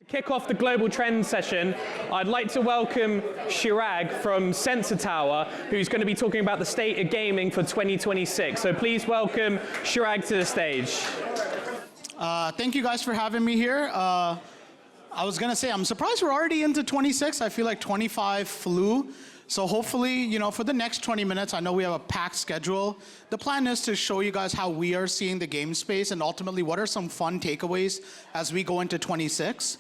Kick off the Global Trends session, I'd like to welcome Chirag from Sensor Tower, who's going to be talking about the state of gaming for 2026. So please welcome Chirag to the stage. Thank you guys for having me here. I was going to say, I'm surprised we're already into 26. I feel like 25 flew. So hopefully, for the next 20 minutes, I know we have a packed schedule. The plan is to show you guys how we are seeing the game space and ultimately what are some fun takeaways as we go into 26.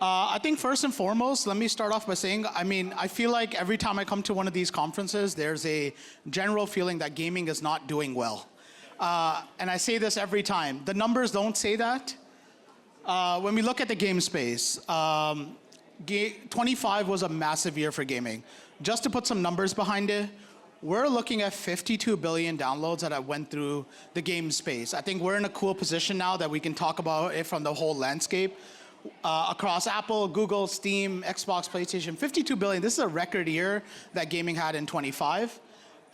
I think first and foremost, let me start off by saying, I feel like every time I come to one of these conferences, there's a general feeling that gaming is not doing well. And I say this every time. The numbers don't say that. When we look at the game space, 25 was a massive year for gaming. Just to put some numbers behind it, we're looking at 52 billion downloads that went through the game space. I think we're in a cool position now that we can talk about it from the whole landscape. Across Apple, Google, Steam, Xbox, PlayStation, 52 billion. This is a record year that gaming had in 25.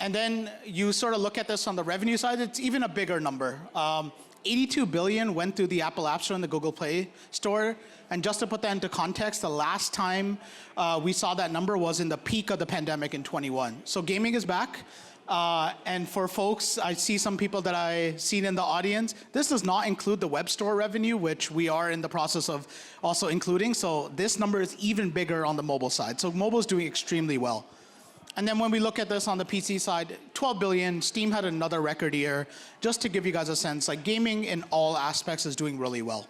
And then you sort of look at this on the revenue side, it's even a bigger number. 82 billion went through the Apple App Store and the Google Play Store. And just to put that into context, the last time we saw that number was in the peak of the pandemic in 21. So gaming is back. And for folks, I see some people that I've seen in the audience, this does not include the web store revenue, which we are in the process of also including. So this number is even bigger on the mobile side. So mobile is doing extremely well. And then when we look at this on the PC side, 12 billion, Steam had another record year. Just to give you guys a sense, like gaming in all aspects is doing really well.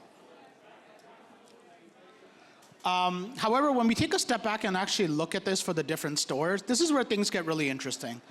However, when we take a step back and actually look at this for the different stores, this is where things get really interesting.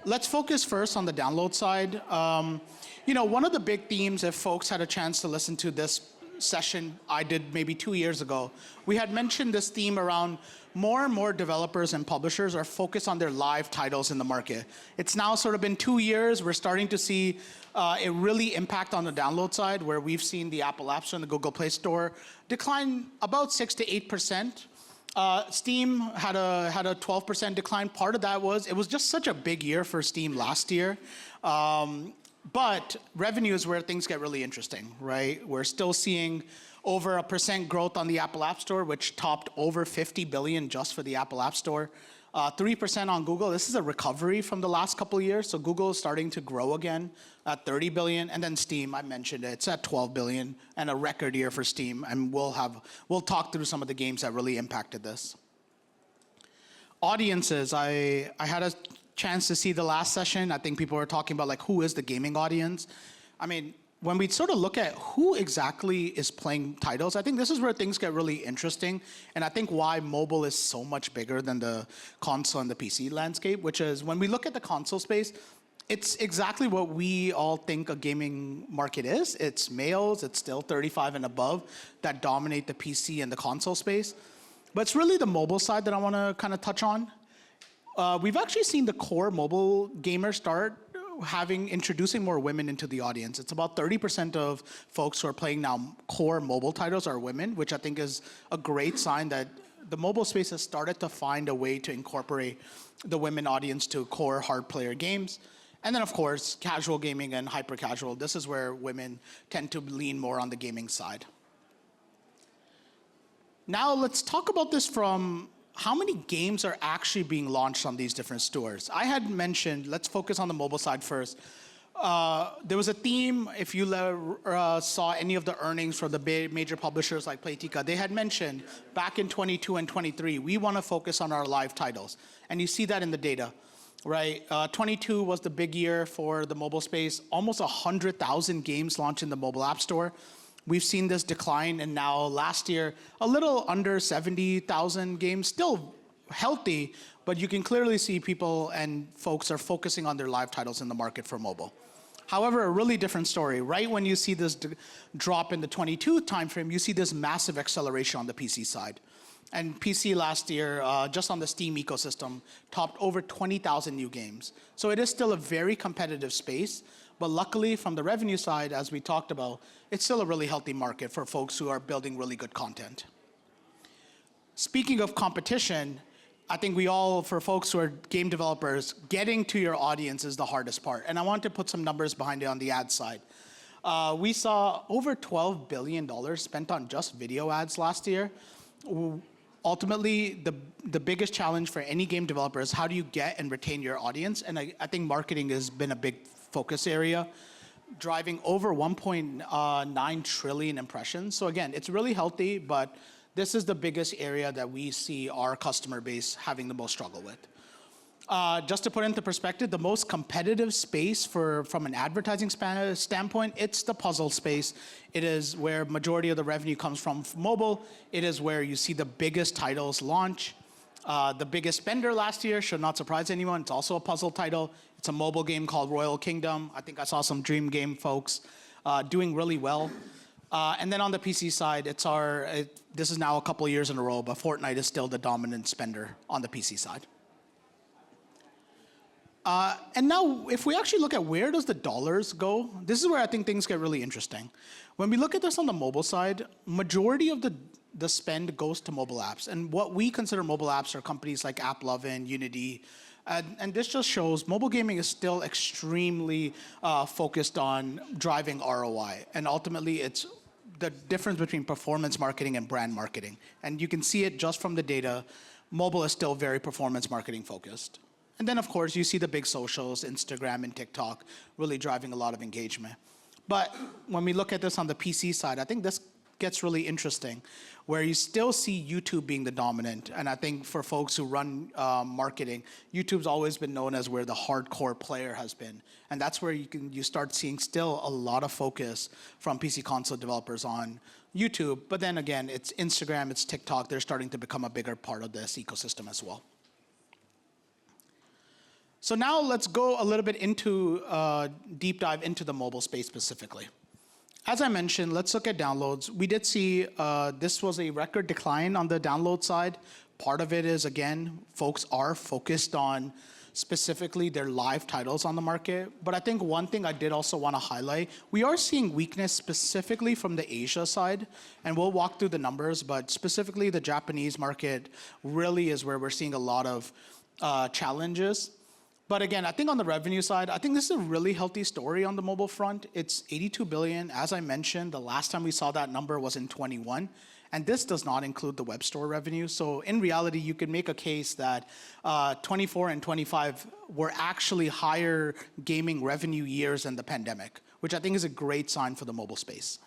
Let's focus first on the download side. One of the big themes, if folks had a chance to listen to this session I did maybe 2 years ago, we had mentioned this theme around more and more developers and publishers are focused on their live titles in the market. It's now sort of been 2 years. We're starting to see it really impact on the download side, where we've seen the Apple App Store and the Google Play Store decline about 6 to 8%. Steam had a 12% decline. Part of that was, it was just such a big year for Steam last year. But revenue is where things get really interesting, right? We're still seeing over 1% growth on the Apple App Store, which topped over 50 billion just for the Apple App Store. 3% on Google. This is a recovery from the last couple of years. So Google is starting to grow again at 30 billion. And then Steam, I mentioned it, it's at 12 billion and a record year for Steam. And we'll talk through some of the games that really impacted this. Audiences, I had a chance to see the last session. I think people were talking about like, who is the gaming audience? When we sort of look at who exactly is playing titles, I think this is where things get really interesting. And I think why mobile is so much bigger than the console and the PC landscape, which is when we look at the console space, it's exactly what we all think a gaming market is. It's males, it's still 35 and above that dominate the PC and the console space. But it's really the mobile side that I want to kind of touch on. We've actually seen the core mobile gamers start introducing more women into the audience. It's about 30% of folks who are playing now core mobile titles are women, which I think is a great sign that the mobile space has started to find a way to incorporate the women audience to core hard player games. And then of course, casual gaming and hyper casual. This is where women tend to lean more on the gaming side. Now let's talk about this from how many games are actually being launched on these different stores. I had mentioned, let's focus on the mobile side first. There was a theme, if you saw any of the earnings from the major publishers like Playtika, they had mentioned back in 22 and 23, we want to focus on our live titles. And you see that in the data, right? 22 was the big year for the mobile space, almost 100,000 games launched in the mobile app store. We've seen this decline, and now last year, a little under 70,000 games, still healthy, but you can clearly see people and folks are focusing on their live titles in the market for mobile. However, a really different story. Right when you see this drop in the 22 timeframe, you see this massive acceleration on the PC side. And PC last year, just on the Steam ecosystem, topped over 20,000 new games. So it is still a very competitive space, but luckily from the revenue side, as we talked about, it's still a really healthy market for folks who are building really good content. Speaking of competition, I think we all, for folks who are game developers, getting to your audience is the hardest part. And I want to put some numbers behind it on the ad side. We saw over $12 billion spent on just video ads last year. Ultimately, the biggest challenge for any game developer is how do you get and retain your audience? And I think marketing has been a big focus area, driving over 1.9 trillion impressions. So again, it's really healthy, but this is the biggest area that we see our customer base having the most struggle with. Just to put into perspective, the most competitive space from an advertising standpoint, it's the puzzle space. It is where majority of the revenue comes from mobile. It is where you see the biggest titles launch. The biggest spender last year, should not surprise anyone, it's also a puzzle title. It's a mobile game called Royal Kingdom. I think I saw some Dream Game folks doing really well. And then on the PC side, this is now a couple of years in a row, but Fortnite is still the dominant spender on the PC side. And now, if we actually look at where does the dollars go, this is where I think things get really interesting. When we look at this on the mobile side, majority of the spend goes to mobile apps. And what we consider mobile apps are companies like AppLovin, Unity. And this just shows mobile gaming is still extremely focused on driving ROI. And ultimately, it's the difference between performance marketing and brand marketing. And you can see it just from the data. Mobile is still very performance marketing focused. And then, of course, you see the big socials, Instagram and TikTok, really driving a lot of engagement. But when we look at this on the PC side, I think this gets really interesting, where you still see YouTube being the dominant. And I think for folks who run marketing, YouTube's always been known as where the hardcore player has been. And that's where you start seeing still a lot of focus from PC console developers on YouTube. But then again, it's Instagram, it's TikTok. They're starting to become a bigger part of this ecosystem as well. So now let's go a little bit into deep dive into the mobile space specifically. As I mentioned, let's look at downloads. We did see this was a record decline on the download side. Part of it is, again, folks are focused on specifically their live titles on the market. But I think one thing I did also want to highlight, we are seeing weakness specifically from the Asia side. And we'll walk through the numbers, but specifically the Japanese market really is where we're seeing a lot of challenges. But again, I think on the revenue side, I think this is a really healthy story on the mobile front. It's 82 billion. As I mentioned, the last time we saw that number was in 21. And this does not include the web store revenue. So in reality, you could make a case that 24 and 25 were actually higher gaming revenue years than the pandemic, which I think is a great sign for the mobile space.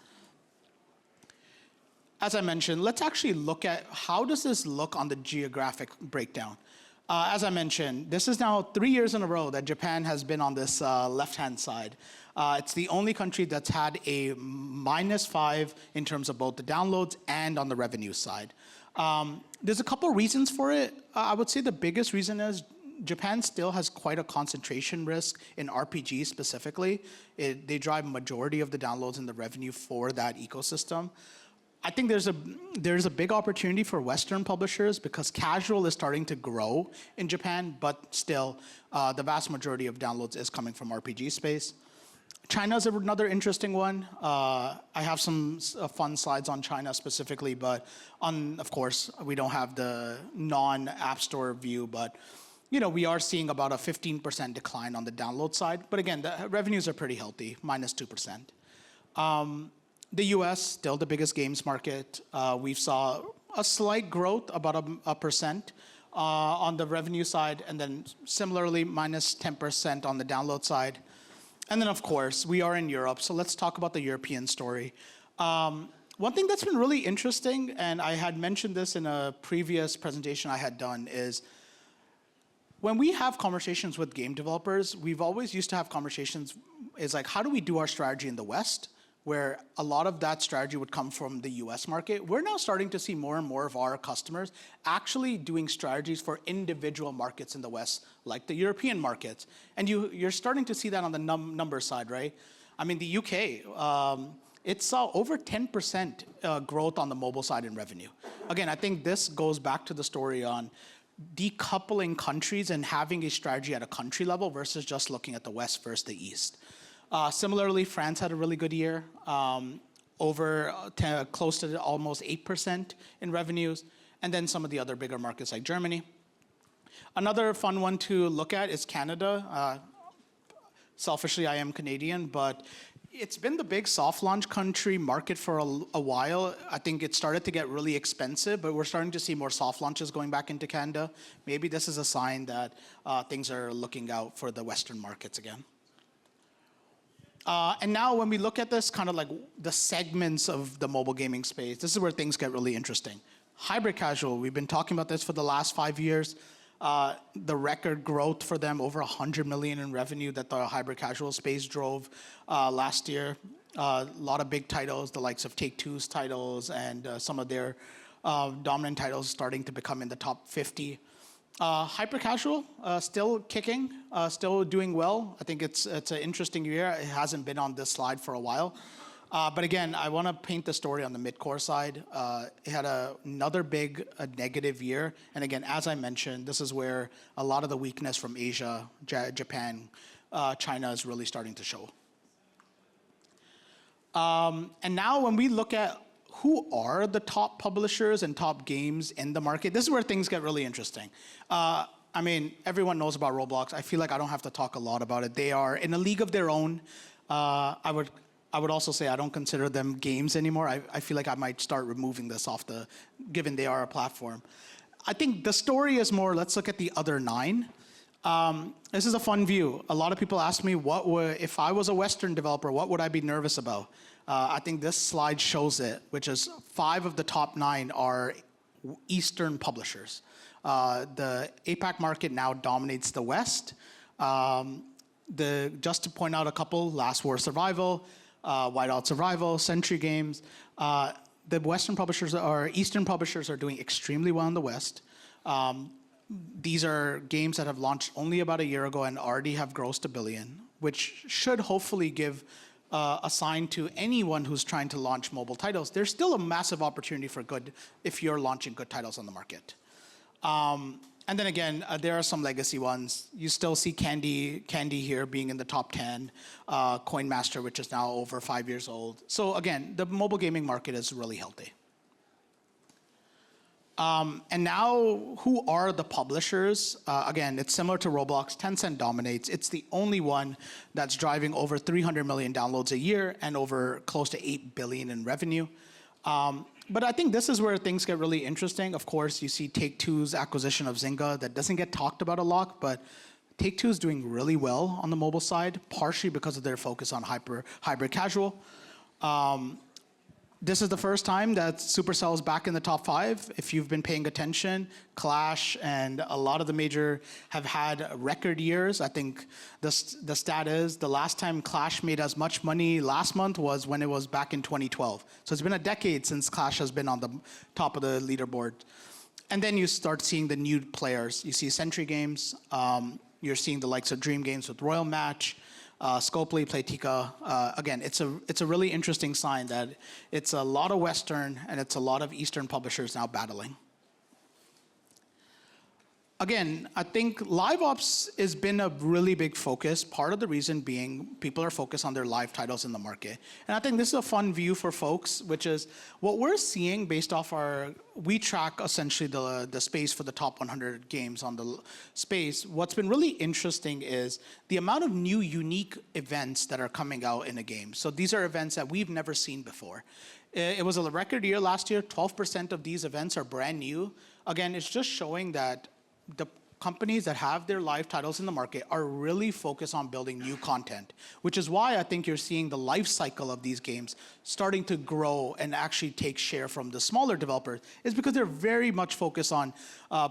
As I mentioned, let's actually look at how does this look on the geographic breakdown. As I mentioned, this is now 3 years in a row that Japan has been on this left-hand side. It's the only country that's had a -5 in terms of both the downloads and on the revenue side. There's a couple reasons for it. I would say the biggest reason is Japan still has quite a concentration risk in RPGs specifically. They drive majority of the downloads and the revenue for that ecosystem. I think there's a big opportunity for Western publishers because casual is starting to grow in Japan, but still the vast majority of downloads is coming from RPG space. China is another interesting one. I have some fun slides on China specifically, but of course, we don't have the non-App Store view, but we are seeing about a 15% decline on the download side. But again, the revenues are pretty healthy, -2%. The US, still the biggest games market. We saw a slight growth, about a percent on the revenue side, and then similarly -10% on the download side. And then of course, we are in Europe, so let's talk about the European story. One thing that's been really interesting, and I had mentioned this in a previous presentation I had done, is when we have conversations with game developers, we've always used to have conversations, is like, how do we do our strategy in the West where a lot of that strategy would come from the US market. We're now starting to see more and more of our customers actually doing strategies for individual markets in the West, like the European markets. And you're starting to see that on the number side, right? I mean, the UK, it saw over 10% growth on the mobile side in revenue. Again, I think this goes back to the story on decoupling countries and having a strategy at a country level versus just looking at the West versus the East. Similarly, France had a really good year, close to almost 8% in revenues, and then some of the other bigger markets like Germany. Another fun one to look at is Canada. Selfishly, I am Canadian, but it's been the big soft launch country market for a while. I think it started to get really expensive, but we're starting to see more soft launches going back into Canada. Maybe this is a sign that things are looking out for the Western markets again. And now when we look at this, kind of like the segments of the mobile gaming space, this is where things get really interesting. Hybrid casual, we've been talking about this for the last 5 years. The record growth for them, over 100 million in revenue that the hybrid casual space drove last year. A lot of big titles, the likes of Take-Two's titles and some of their dominant titles starting to become in the top 50. Hyper casual, still kicking, still doing well. I think it's an interesting year. It hasn't been on this slide for a while. But again, I want to paint the story on the mid-core side. It had another big negative year. And again, as I mentioned, this is where a lot of the weakness from Asia, Japan, China is really starting to show. And now when we look at who are the top publishers and top games in the market, this is where things get really interesting. I mean, everyone knows about Roblox. I feel like I don't have to talk a lot about it. They are in a league of their own. I would also say I don't consider them games anymore. I feel like I might start removing this off given they are a platform. I think the story is more, let's look at the other 9. This is a fun view. A lot of people ask me, if I was a Western developer, what would I be nervous about? I think this slide shows it, which is 5 of the top 9 are Eastern publishers. The APAC market now dominates the West. Just to point out a couple, Last War Survival, Whiteout Survival, Century Games. The Western publishers Eastern publishers are doing extremely well in the West. These are games that have launched only about a year ago and already have grossed $1 billion, which should hopefully give a sign to anyone who's trying to launch mobile titles. There's still a massive opportunity for good if you're launching good titles on the market. And then again, there are some legacy ones. You still see Candy here being in the top 10, Coin Master, which is now over 5 years old. So again, the mobile gaming market is really healthy. And now, who are the publishers? Again, it's similar to Roblox. Tencent dominates. It's the only one that's driving over 300 million downloads a year and over close to 8 billion in revenue. But I think this is where things get really interesting. Of course, you see Take-Two's acquisition of Zynga. That doesn't get talked about a lot, but Take-Two is doing really well on the mobile side, partially because of their focus on hybrid casual. This is the first time that Supercell is back in the top 5. If you've been paying attention, Clash and a lot of the major have had record years. I think the stat is the last time Clash made as much money last month was when it was back in 2012. So it's been a decade since Clash has been on the top of the leaderboard. And then you start seeing the new players. You see Century Games. You're seeing the likes of Dream Games with Royal Match. Scopely, Playtika. Again, it's a really interesting sign that it's a lot of Western and it's a lot of Eastern publishers now battling. Again, I think live ops has been a really big focus. Part of the reason being people are focused on their live titles in the market. And I think this is a fun view for folks, which is what we're seeing based off we track essentially the space for the top 100 games on the space. What's been really interesting is the amount of new unique events that are coming out in a game. So these are events that we've never seen before. It was a record year last year. 12% of these events are brand new. Again, it's just showing that the companies that have their live titles in the market are really focused on building new content, which is why I think you're seeing the life cycle of these games starting to grow and actually take share from the smaller developers, is because they're very much focused on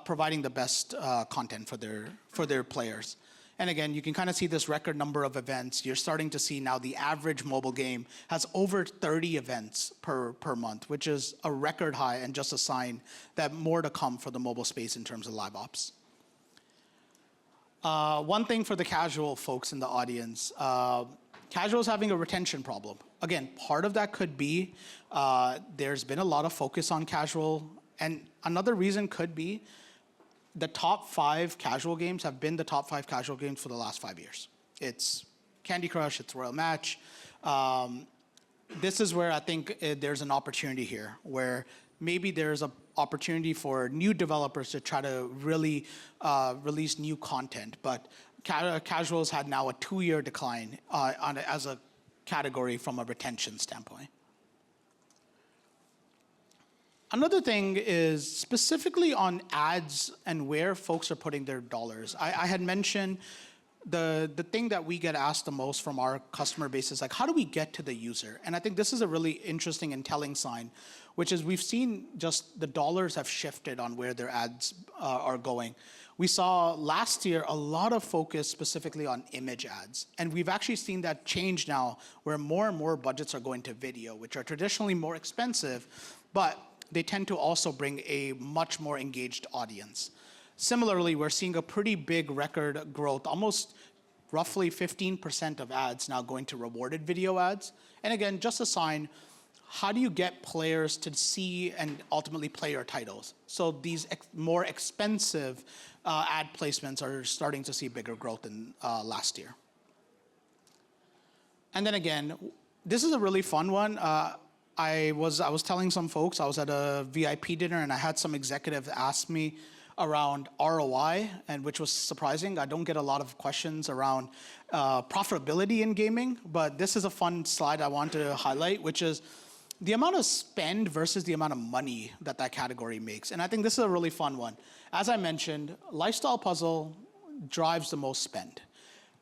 providing the best content for their players. And again, you can kind of see this record number of events. You're starting to see now the average mobile game has over 30 events per month, which is a record high and just a sign that more to come for the mobile space in terms of live ops. One thing for the casual folks in the audience, casual is having a retention problem. Again, part of that could be there's been a lot of focus on casual, and another reason could be the top 5 casual games have been the top 5 casual games for the last 5 years. It's Candy Crush, it's Royal Match. This is where I think there's an opportunity here, where maybe there's an opportunity for new developers to try to really release new content. But casuals had now a 2-year decline as a category from a retention standpoint. Another thing is specifically on ads and where folks are putting their dollars. I had mentioned the thing that we get asked the most from our customer base is like, how do we get to the user? And I think this is a really interesting and telling sign, which is we've seen just the dollars have shifted on where their ads are going. We saw last year a lot of focus specifically on image ads. And we've actually seen that change now where more and more budgets are going to video, which are traditionally more expensive, but they tend to also bring a much more engaged audience. Similarly, we're seeing a pretty big record growth, almost roughly 15% of ads now going to rewarded video ads. And again, just a sign, how do you get players to see and ultimately play your titles? So these more expensive ad placements are starting to see bigger growth than last year. And then again, this is a really fun one. I was telling some folks, I was at a VIP dinner and I had some executive ask me around ROI, and which was surprising. I don't get a lot of questions around profitability in gaming, but this is a fun slide I want to highlight, which is the amount of spend versus the amount of money that category makes. And I think this is a really fun one. As I mentioned, lifestyle puzzle drives the most spend.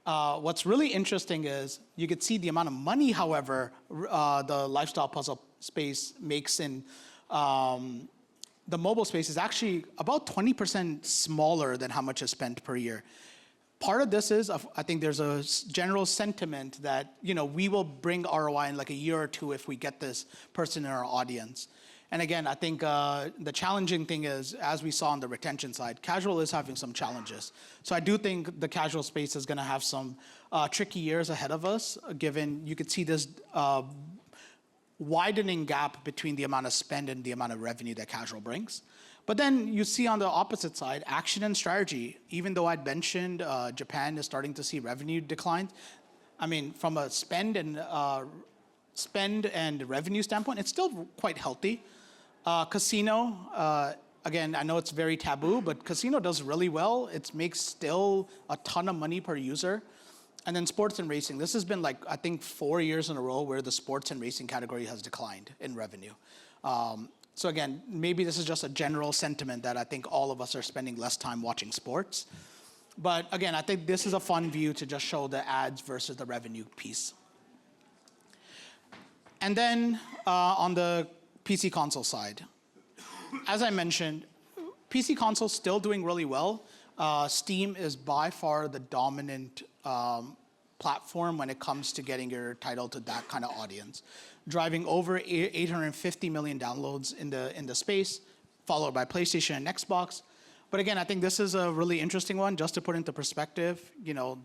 What's really interesting is you could see the amount of money, however, the lifestyle puzzle space makes in the mobile space is actually about 20% smaller than how much is spent per year. Part of this is, I think there's a general sentiment that, we will bring ROI in like a year or two if we get this person in our audience. And again, I think the challenging thing is, as we saw on the retention side, casual is having some challenges. So I do think the casual space is gonna have some tricky years ahead of us, given you could see this widening gap between the amount of spend and the amount of revenue that casual brings. But then you see on the opposite side, action and strategy. Even though I'd mentioned Japan is starting to see revenue declines, I mean, from a spend and revenue standpoint, it's still quite healthy. Casino, again, I know it's very taboo, but casino does really well. It makes still a ton of money per user. And then sports and racing. This has been like, I think 4 years in a row where the sports and racing category has declined in revenue. So again, maybe this is just a general sentiment that I think all of us are spending less time watching sports. But again, I think this is a fun view to just show the ads versus the revenue piece. And then on the PC console side, as I mentioned, PC console still doing really well. Steam is by far the dominant platform when it comes to getting your title to that kind of audience, driving over 850 million downloads in the space, followed by PlayStation and Xbox. But again, I think this is a really interesting one. Just to put into perspective,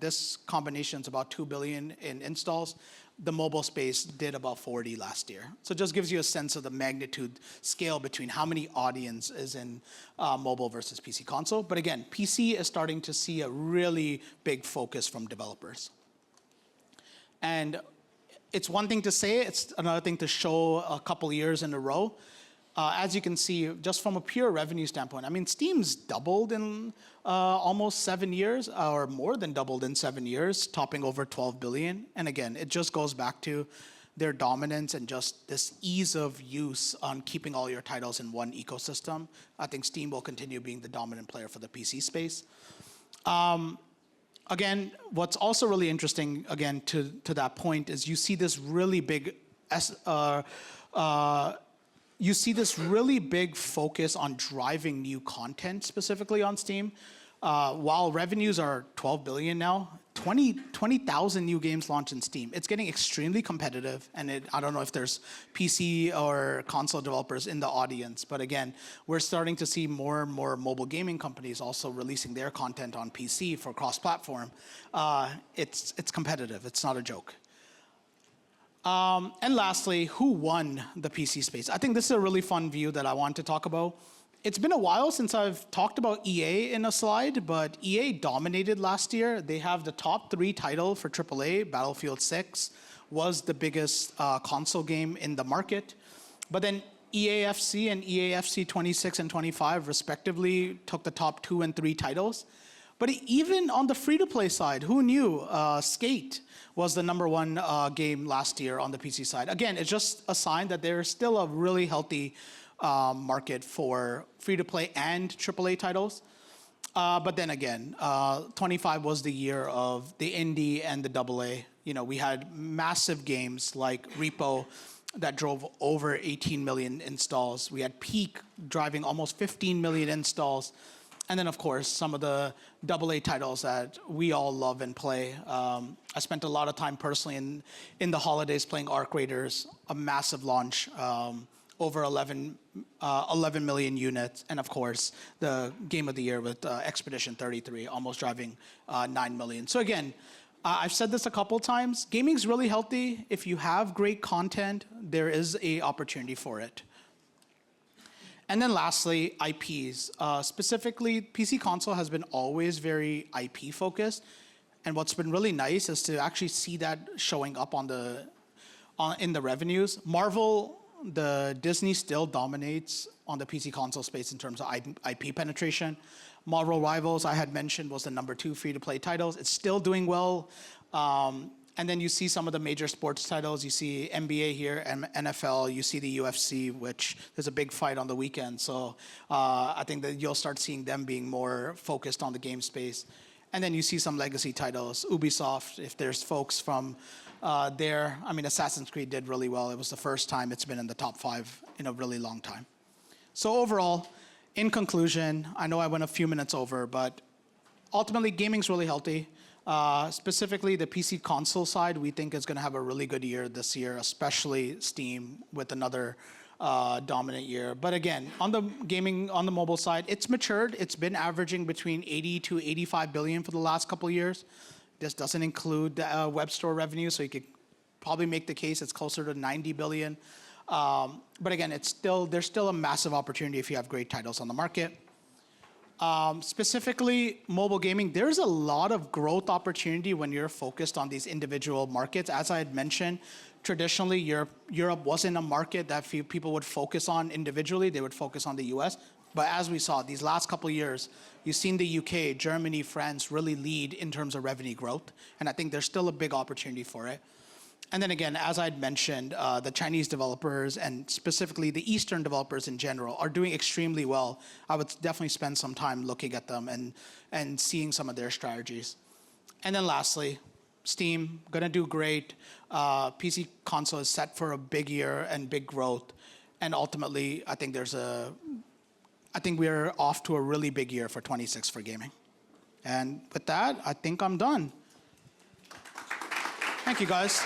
this combination is about 2 billion in installs. The mobile space did about 40 last year. So it just gives you a sense of the magnitude scale between how many audience is in mobile versus PC console. But again, PC is starting to see a really big focus from developers. And it's one thing to say, it's another thing to show a couple years in a row. As you can see, just from a pure revenue standpoint, I mean, Steam's doubled in almost 7 years, or more than doubled in 7 years, topping over 12 billion. And again, it just goes back to their dominance and just this ease of use on keeping all your titles in one ecosystem. I think Steam will continue being the dominant player for the PC space. Again, what's also really interesting, again, to that point, is you see this really big focus on driving new content specifically on Steam. while revenues are 12 billion now, 20,000 new games launched in Steam. It's getting extremely competitive, and I don't know if there's PC or console developers in the audience, but again, we're starting to see more and more mobile gaming companies also releasing their content on PC for cross-platform. It's competitive. It's not a joke. And lastly, who won the PC space? I think this is a really fun view that I want to talk about. It's been a while since I've talked about EA in a slide, but EA dominated last year. They have the top 3 title for AAA. Battlefield 6 was the biggest console game in the market. But then EAFC and EAFC 26 and 25 respectively took the top 2 and 3 titles. But even on the free-to-play side, who knew Skate was the #1 game last year on the PC side? Again, it's just a sign that there's still a really healthy market for free-to-play and AAA titles. But then again, 25 was the year of the indie and the AA. You know, we had massive games like Repo that drove over 18 million installs. We had Peak driving almost 15 million installs. And then, of course, some of the AA titles that we all love and play. I spent a lot of time personally in the holidays playing Arc Raiders, a massive launch, over 11 million units. And of course, the game of the year with Expedition 33, almost driving 9 million. So again, I've said this a couple times, gaming's really healthy. If you have great content, there is an opportunity for it. And then lastly, IPs. Specifically, PC console has been always very IP focused. And what's been really nice is to actually see that showing up in the revenues. Marvel, the Disney still dominates on the PC console space in terms of IP penetration. Marvel Rivals, I had mentioned, was the #2 free-to-play titles. It's still doing well. And then you see some of the major sports titles. You see NBA here, NFL. You see the UFC, which there's a big fight on the weekend. So I think that you'll start seeing them being more focused on the game space. And then you see some legacy titles. Ubisoft, if there's folks from there. I mean, Assassin's Creed did really well. It was the first time it's been in the top 5 in a really long time. So overall, in conclusion, I know I went a few minutes over, but ultimately, gaming's really healthy. Specifically, the PC console side, we think is going to have a really good year this year, especially Steam with another dominant year. But again, on the gaming, on the mobile side, it's matured. It's been averaging between 80 to 85 billion for the last couple of years. This doesn't include the web store revenue, so you could probably make the case it's closer to 90 billion. But again, there's still a massive opportunity if you have great titles on the market. Specifically, mobile gaming, there's a lot of growth opportunity when you're focused on these individual markets. As I had mentioned, traditionally, Europe wasn't a market that few people would focus on individually. They would focus on the US. But as we saw, these last couple of years, you've seen the UK, Germany, France really lead in terms of revenue growth. And I think there's still a big opportunity for it. And then again, as I'd mentioned, the Chinese developers and specifically the Eastern developers in general are doing extremely well. I would definitely spend some time looking at them and seeing some of their strategies. And then lastly, Steam, gonna do great. PC console is set for a big year and big growth. And ultimately, I think we're off to a really big year for 26 for gaming. And with that, I think I'm done. Thank you, guys.